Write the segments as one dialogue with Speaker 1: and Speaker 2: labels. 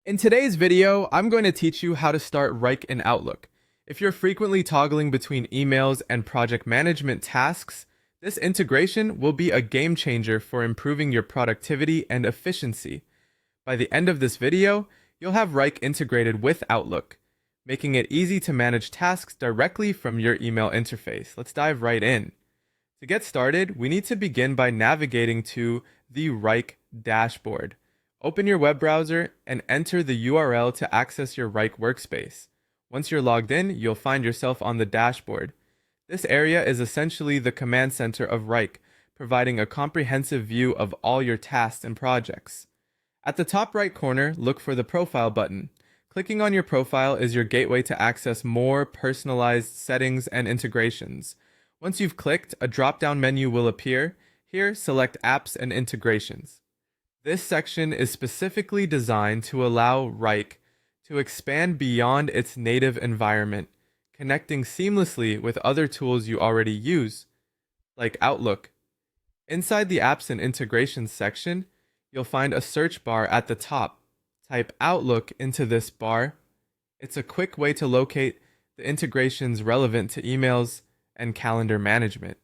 Speaker 1: In today's video, I'm going to teach you how to start Wrike in Outlook. If you're frequently toggling between emails and project management tasks, this integration will be a game changer for improving your productivity and efficiency. By the end of this video, you'll have Wrike integrated with Outlook, making it easy to manage tasks directly from your email interface. Let's dive right in. To get started, we need to begin by navigating to the Wrike dashboard. Open your web browser and enter the URL to access your Wrike workspace. Once you're logged in, you'll find yourself on the dashboard. This area is essentially the command center of Wrike, providing a comprehensive view of all your tasks and projects. At the top right corner, look for the Profile button. Clicking on your profile is your gateway to access more personalized settings and integrations. Once you've clicked, a drop-down menu will appear. Here, select Apps and Integrations. This section is specifically designed to allow Wrike to expand beyond its native environment, connecting seamlessly with other tools you already use, like Outlook. Inside the Apps and Integrations section, you'll find a search bar at the top. Type Outlook into this bar. It's a quick way to locate the integrations relevant to emails and calendar management,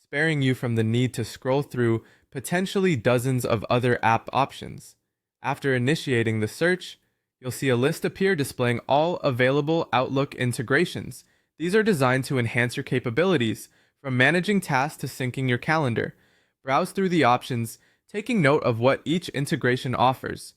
Speaker 1: sparing you from the need to scroll through potentially dozens of other app options. After initiating the search, you'll see a list appear displaying all available Outlook integrations. These are designed to enhance your capabilities, from managing tasks to syncing your calendar. Browse through the options, taking note of what each integration offers.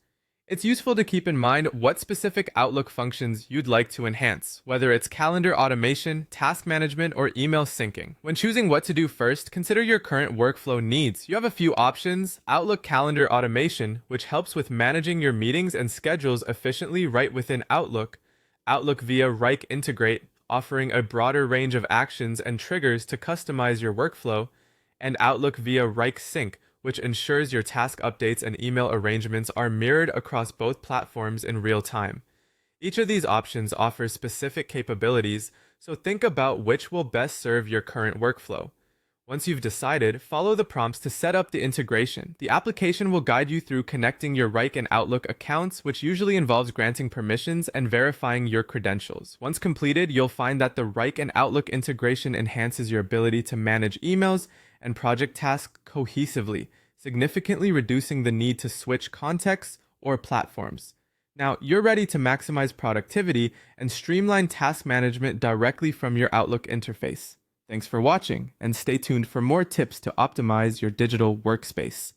Speaker 1: It's useful to keep in mind what specific Outlook functions you'd like to enhance, whether it's calendar automation, task management, or email syncing. When choosing what to do first, consider your current workflow needs. You have a few options: Outlook Calendar Automation, which helps with managing your meetings and schedules efficiently right within Outlook; Outlook via Wrike Integrate, offering a broader range of actions and triggers to customize your workflow; and Outlook via Wrike Sync, which ensures your task updates and email arrangements are mirrored across both platforms in real time. Each of these options offers specific capabilities, so think about which will best serve your current workflow. Once you've decided, follow the prompts to set up the integration. The application will guide you through connecting your Wrike and Outlook accounts, which usually involves granting permissions and verifying your credentials. Once completed, you'll find that the Wrike and Outlook integration enhances your ability to manage emails and project tasks cohesively, significantly reducing the need to switch contexts or platforms. Now, you're ready to maximize productivity and streamline task management directly from your Outlook interface. Thanks for watching, and stay tuned for more tips to optimize your digital workspace.